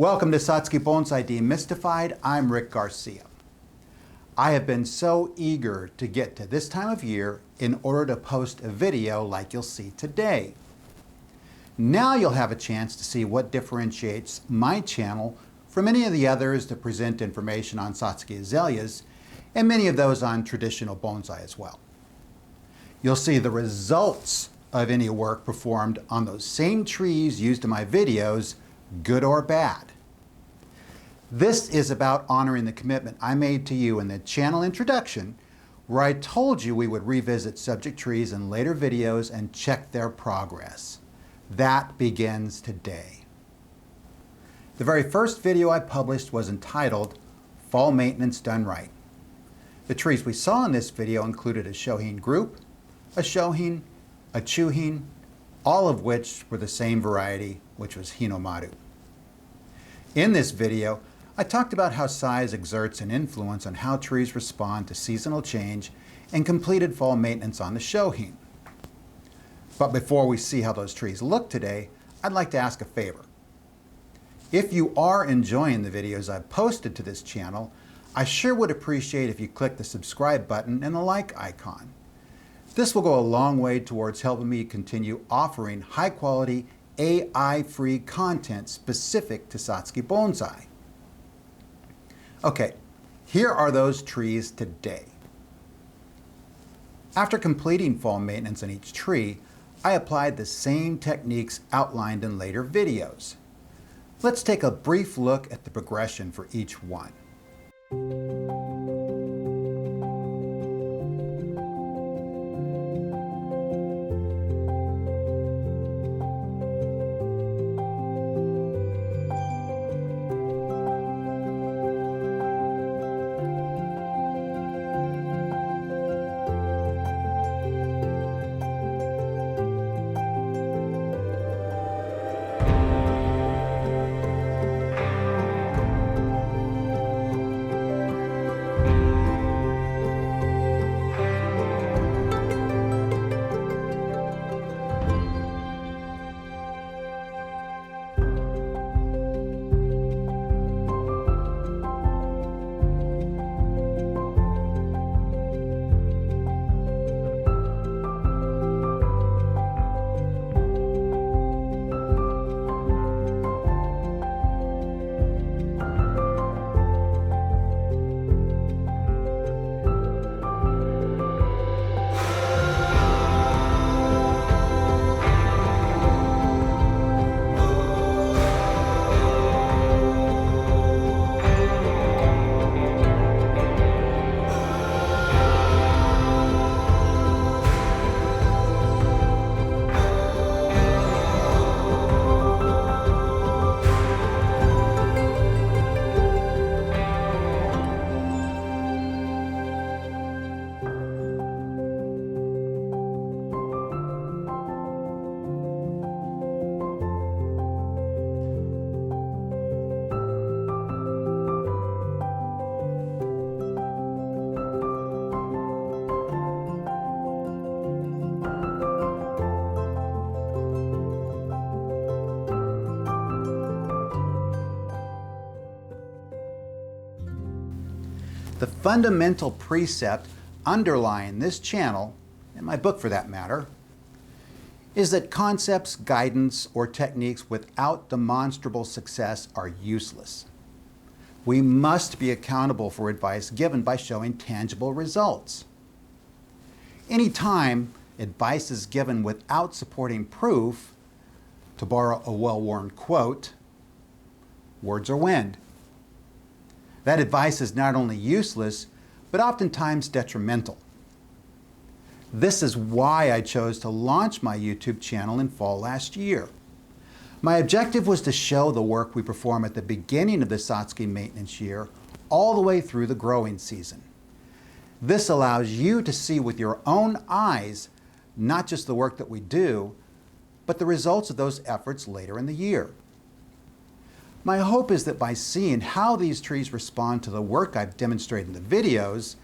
Welcome to Satsuki Bonsai Demystified. I'm Rick Garcia. I have been so eager to get to this time of year in order to post a video like you'll see today. Now you'll have a chance to see what differentiates my channel from any of the others that present information on Satsuki azaleas and many of those on traditional bonsai as well. You'll see the results of any work performed on those same trees used in my videos, good or bad. This is about honoring the commitment I made to you in the channel introduction, where I told you we would revisit subject trees in later videos and check their progress. That begins today. The very first video I published was entitled Fall Maintenance Done Right. The trees we saw in this video included a shohin group, a shohin, a chuhin, all of which were the same variety, which was Hinomaru. In this video, I talked about how size exerts an influence on how trees respond to seasonal change and completed fall maintenance on the shohin. But before we see how those trees look today, I'd like to ask a favor. If you are enjoying the videos I've posted to this channel, I sure would appreciate if you click the subscribe button and the like icon. This will go a long way towards helping me continue offering high-quality, AI-free content specific to Satsuki Bonsai. Okay, here are those trees today. After completing fall maintenance on each tree, I applied the same techniques outlined in later videos. Let's take a brief look at the progression for each one. The fundamental precept underlying this channel, and my book for that matter, is that concepts, guidance, or techniques without demonstrable success are useless. We must be accountable for advice given by showing tangible results. Anytime advice is given without supporting proof, to borrow a well-worn quote, words are wind. That advice is not only useless, but oftentimes detrimental. This is why I chose to launch my YouTube channel in fall last year. My objective was to show the work we perform at the beginning of the Satsuki maintenance year all the way through the growing season. This allows you to see with your own eyes not just the work that we do, but the results of those efforts later in the year. My hope is that by seeing how these trees respond to the work I've demonstrated in the videos,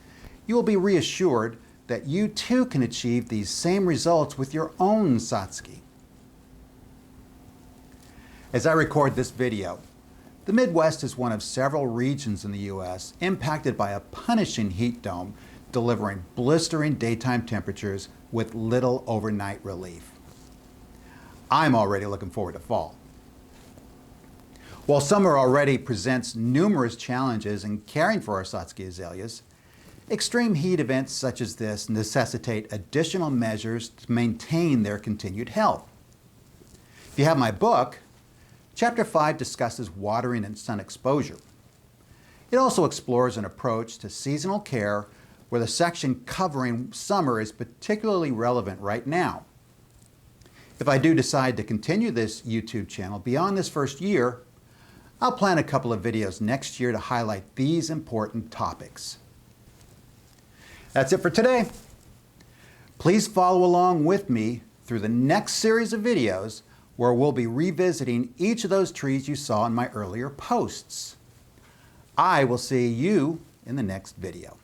you will be reassured that you too can achieve these same results with your own Satsuki. As I record this video, The Midwest is one of several regions in the U.S. impacted by a punishing heat dome, delivering blistering daytime temperatures with little overnight relief. I'm already looking forward to fall. While summer already presents numerous challenges in caring for our Satsuki azaleas, extreme heat events such as this necessitate additional measures to maintain their continued health. If you have my book, Chapter 5 discusses watering and sun exposure. It also explores an approach to seasonal care where the section covering summer is particularly relevant right now. If I do decide to continue this YouTube channel beyond this first year, I'll plan a couple of videos next year to highlight these important topics. That's it for today. Please follow along with me through the next series of videos where we'll be revisiting each of those trees you saw in my earlier posts. I will see you in the next video.